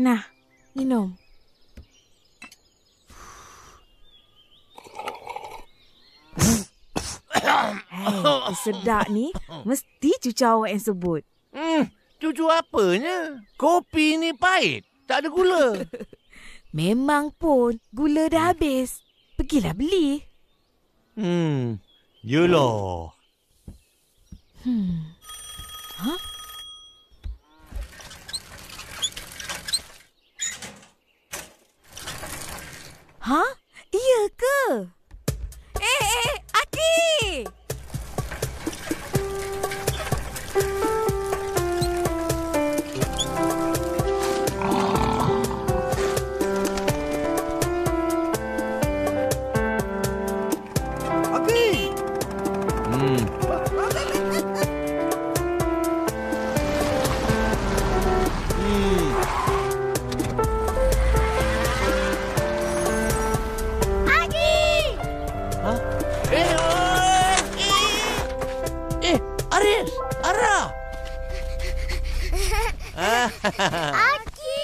Nah, minum. Hey, sedap ni. Mesti cucu awak yang sebut. Cucu apanya? Kopi ni pahit. Tak ada gula. Memang pun. Gula dah habis. Pergilah beli. Yelah. Ha? Ha? Iya ke? Aki! Aki!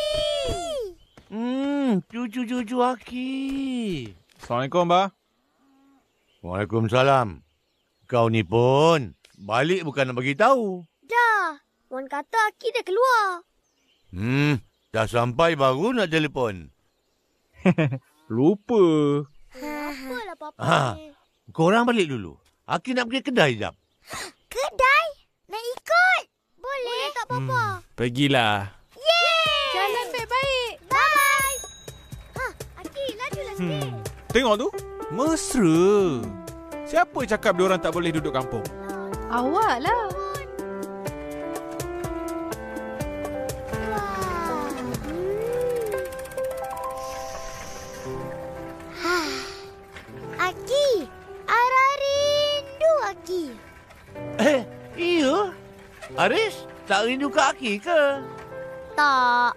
Cucu-cucu Aki. Assalamualaikum, Bah. Waalaikumsalam. Kau ni pun balik bukan nak bagi tahu. Dah. Wan kata Aki dah keluar. Dah sampai baru nak telefon. Lupa. Apalah papa ni. Korang balik dulu. Aki nak pergi kedai jap. Kedai? Nak ikut? Boleh tak papa? Pergilah. Yeay! Jalan baik-baik. Bye. Aki, lajulah sikit. Tengok tu. Mesra. Siapa cakap diorang tak boleh duduk kampung? Awak lah. Aki, Ara rindu Aki. Iya. Aris, tak rindu Kak Aki ke? Tak.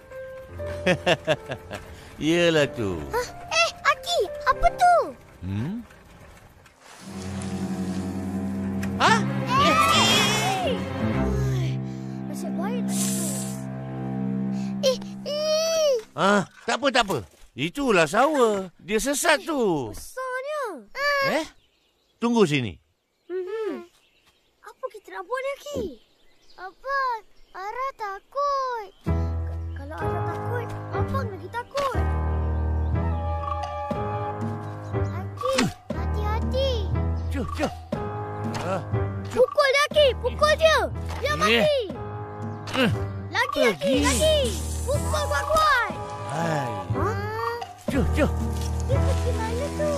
Yelah tu. Aki, apa tu? Nasib baik tak tu. Tak apa. Itulah sawa. Dia sesat tu. Besarnya. Tunggu sini. Apa kita nak buat ni, Aki? Apa? Ara takut. Kalau Ara takut, Abang lagi takut. Aki, hati-hati. Cuk. Pukul dia, Aki. Pukul dia. Dia mati. Lagi, Aki. Lagi. Pukul kuat-kuat. Cuk. Dia pergi mana tu?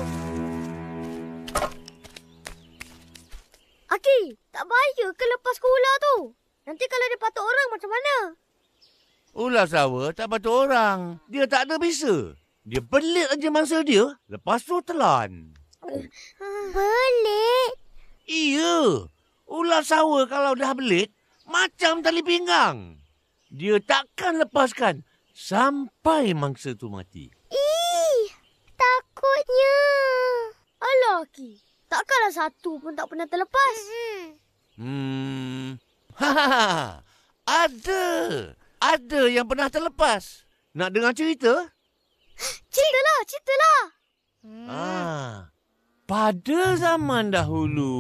Aki, tak bahaya ke lepas ke ular tu? Nanti kalau dia patuk orang macam mana? Ular sawa tak patut orang. Dia tak ada bisa. Dia belit aja mangsa dia, lepas tu telan. Belit? Iya. Ular sawa kalau dah belit, macam tali pinggang. Dia takkan lepaskan sampai mangsa tu mati. Takutnya. Alah, Aki. Takkanlah satu pun tak pernah terlepas. Ada yang pernah terlepas. Nak dengar cerita? Ceritalah. Pada zaman dahulu.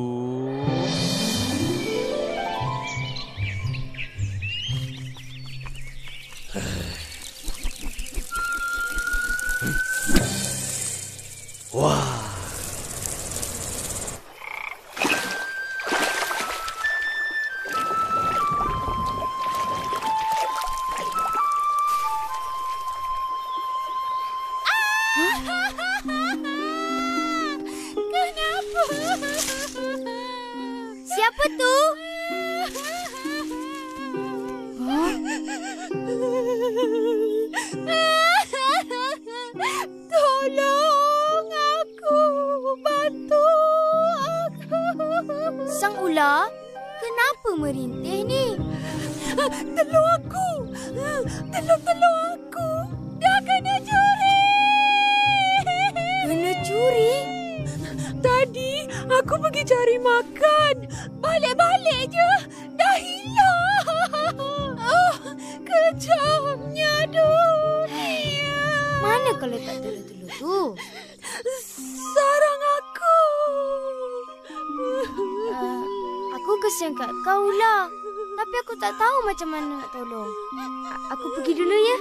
Wah. Siapa tu? Tolong aku. Bantu aku. Sang ular, kenapa merintih ni? Tolong aku. Tolong aku. Dah kena curi. Kena curi? Tadi aku pergi cari makan. Balik-balik je. Dah hilang. kejamnya dunia. Mana kalau tak telur-telur tu? Sarang aku. Aku kesian kat kau lah. Tapi aku tak tahu macam mana nak tolong. Aku pergi dulu ya.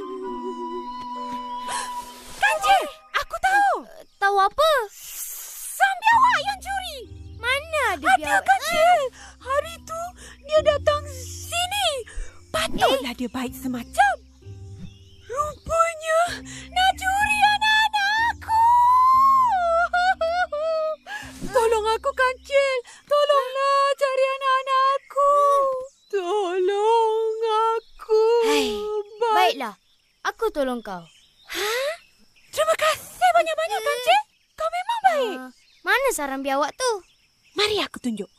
Kancil, aku tahu. Tahu apa? Sang biawak yang curi. Mana ada Ada biawak? Kancil. Hari tu dia datang sini. Patutlah dia baik semacam. Rupanya nak curi anak-anak aku. Tolong aku, Kancil. Tolonglah cari anak-anak aku. Tolong aku. Hai, baiklah. Aku tolong kau. Terima kasih banyak-banyak, Kancil. Kau memang baik. Mana sarang biawak tu? Mari aku tunjuk.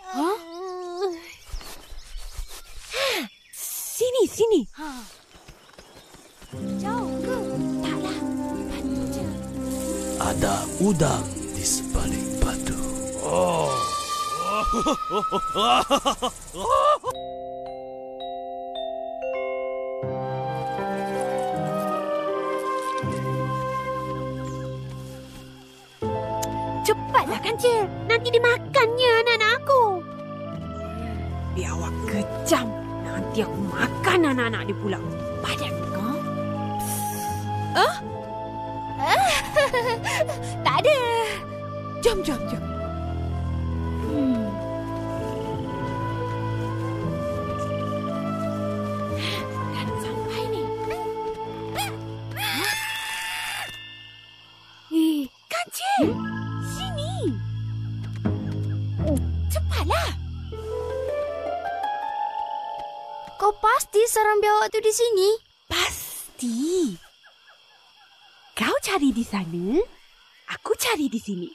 Hah? Sini. Jauh ke? Taklah. Bantu je. Ada udang di sebalik batu. Oh. Cepatlah, Kancil. Nanti dimakannya anak-anak aku. Biawak kejam. Nanti aku makan anak-anak dia pula. Padan kau. Tak ada. Jom. Kan sampai ni. Kancil. Sini. Cepatlah. Kau pasti sarang biawak tu di sini? Pasti. Kau cari di sana, aku cari di sini.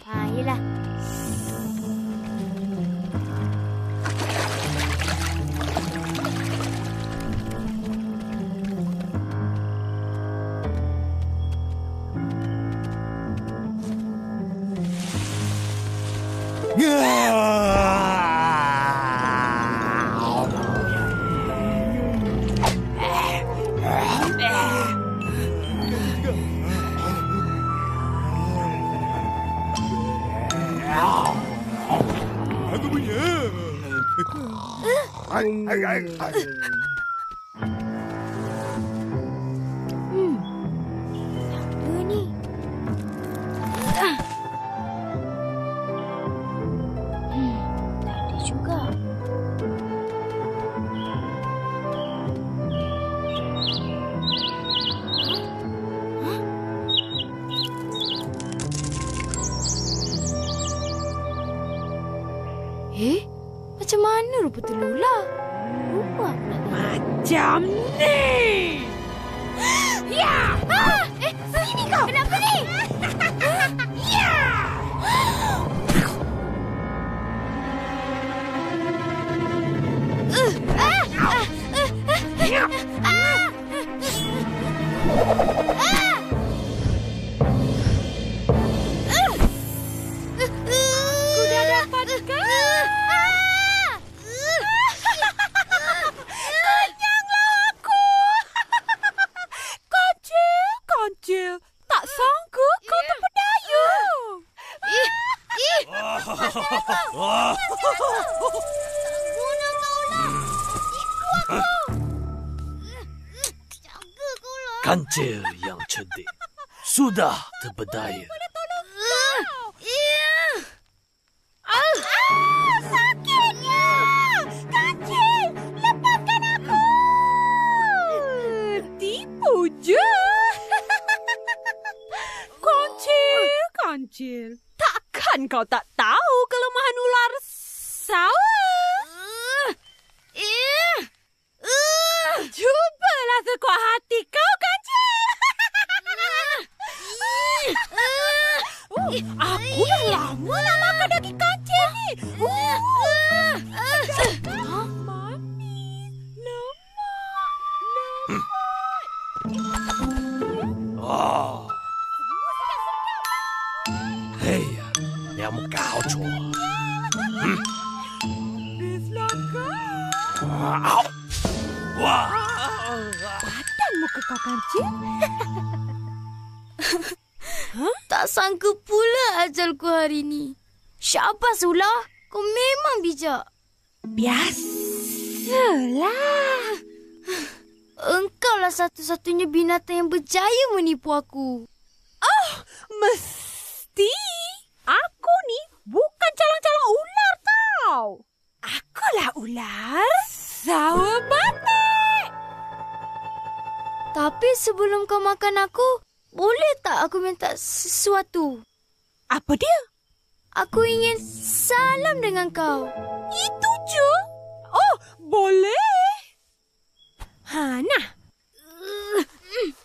Yelah. Aku punya. Apa ni? Tak ada juga. Macam mana rupa telur lah? Rupa aku nak tengok. Macam ni. Ya! Sini kau! Kenapa ni? Ya! Aku dah dapatkan. Kenyanglah aku. Kancil. Tak sangka kau terpedaya. Kancil yang cerdik sudah terpedaya. Sakitnya. Kancil, lepaskan aku. Tipu je. Kancil. Takkan kau tak tahu kelemahan ular sawah? Cubalah sekuat hati kau, Kancil. Aku dah lama nak makan daging kancil ni. Manis, lemak. Oh. Hei, yang kau kau, kancil? Tak sangka pula ajalku hari ni. Syabas, Ular. Kau memang bijak. Biasalah. Engkaulah satu-satunya binatang yang berjaya menipu aku. Mesti. Aku ni bukan calon-calon ular tau. Akulah ular sawa batik. Tapi sebelum kau makan aku, boleh tak aku minta sesuatu? Apa dia? Aku ingin salam dengan kau. Itu je? Oh, boleh. Nah.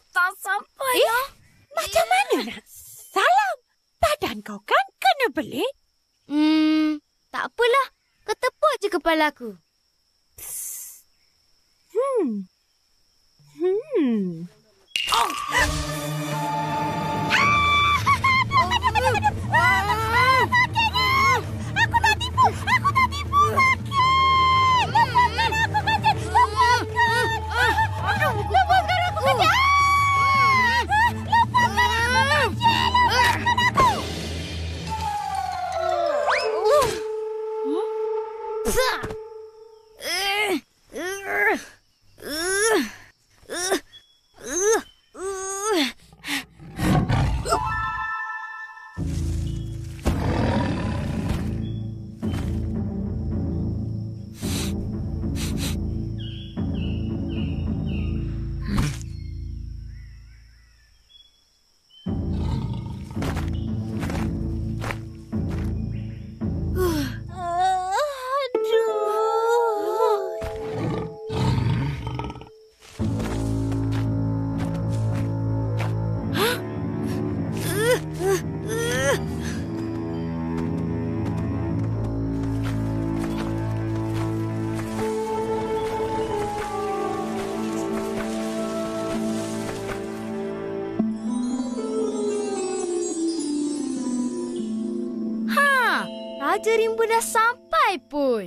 Tak sampai lah. Macam mana nak salam? Badan kau kan kena belit. Tak apalah. Kau tepuk je kepala aku. Aku tak tipu. Lepaskan aku, kancil. Lepaskan aku, kancil. Raja Rimba dah sampai pun.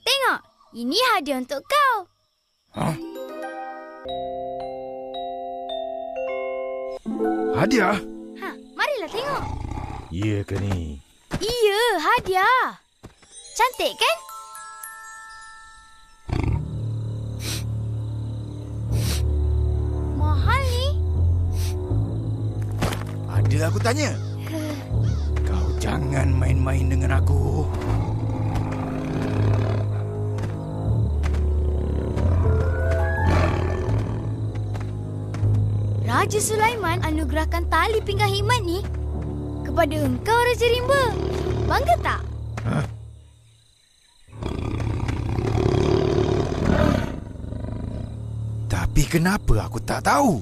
Tengok, ini hadiah untuk kau. Hadiah? Marilah tengok. Ya ke ni? Iya, hadiah. Cantik kan? Mahal ni. Ada aku tanya. Kau jangan main-main dengan aku. Raja Sulaiman anugerahkan tali pinggang hikmat ni kepada engkau, Raja Rimba. Bangga tak? Tapi kenapa aku tak tahu?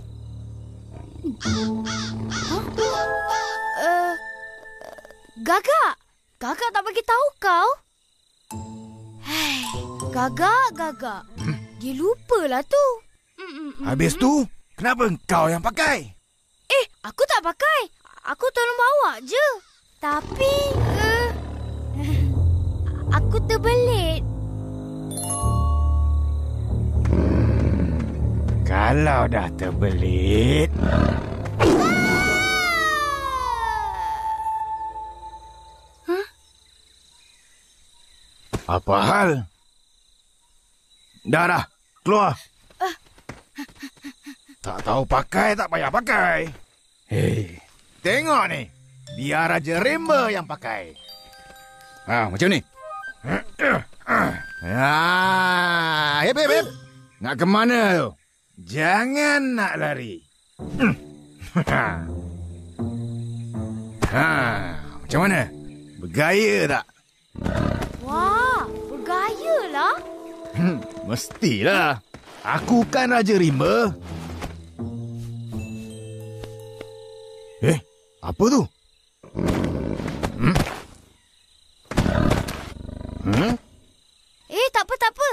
Gagak. Gagak tak bagi tahu kau? Gagak. Dia lupalah tu. Habis tu, kenapa engkau yang pakai? Aku tak pakai. Aku tolong bawa je. Tapi, aku terbelit. Kalau dah terbelit... Apa hal? Dah, keluar. Tak tahu pakai, tak payah pakai. Hei, tengok ni. Biar Raja Rimba yang pakai. Macam ni. Hep. Nak ke mana tu? Jangan nak lari. Macam mana? Bergaya tak? Wah, bergaya lah. Mestilah. Aku kan Raja Rimba. Apa tu? Tak apa.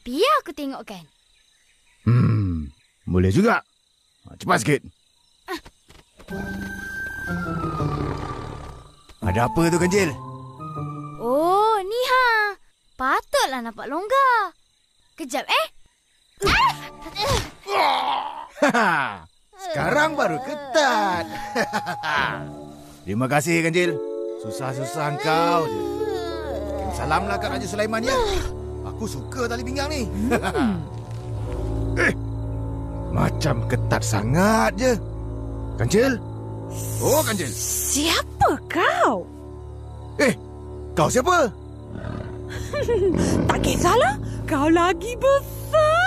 Biar aku tengokkan. Boleh juga. Cepat sikit. Ada apa tu, Kancil? Oh, ni Patutlah nampak longgar. Kejap, Sekarang baru ketat. Terima kasih, Kancil. Susah-susah kau je. Salamlah kat Raja Sulaiman ya. Aku suka tali pinggang ni. Macam ketat sangat je. Kancil? Oh, Kancil. Siapa kau? Kau siapa? Tak kisahlah. Kau lagi besar.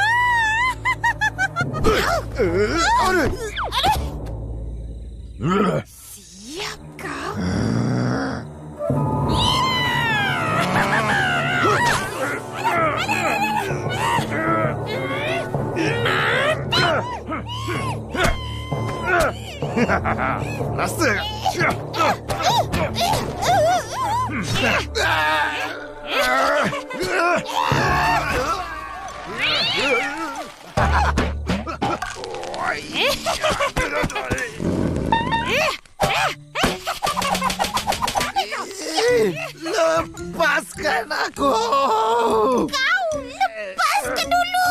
Siap kau? Rasa lepaskan aku. Kau lepaskan dulu.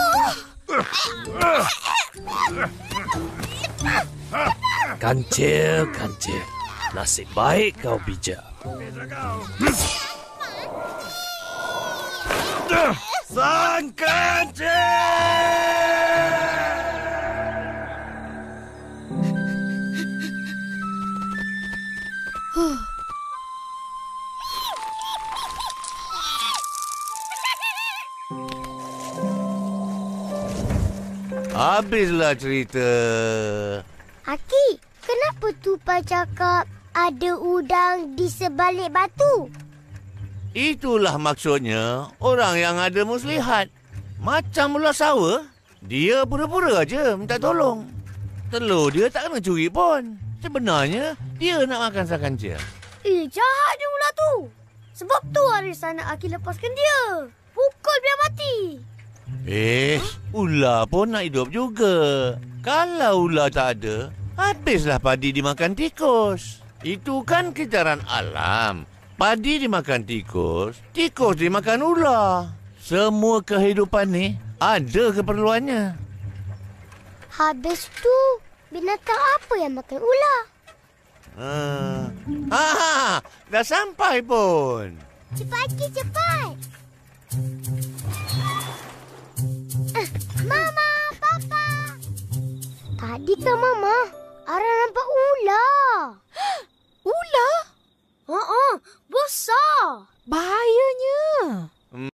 Kancil. Nasib baik kau bijak. Sang Kancil! Habislah cerita. Aki, kenapa Tupai cakap ada udang di sebalik batu? Itulah maksudnya orang yang ada muslihat. Macam ular sawa, dia pura-pura aja minta tolong. Telur dia tak kena curi pun. Sebenarnya dia nak makan sang Kancil. Jahat dia ular tu. Sebab tu Arisa nak Aki lepaskan dia. Pukul biar mati. Ular pun nak hidup juga. Kalau ular tak ada, habislah padi dimakan tikus. Itu kan kejaran alam. Padi dimakan tikus, tikus dimakan ular. Semua kehidupan ni ada keperluannya. Habis tu, binatang apa yang makan ular? Dah sampai pun. Cepat Aki, cepat. Mama, Papa. Tadi kan Mama, Ara nampak ular. Ular? Besar. Bahayanya.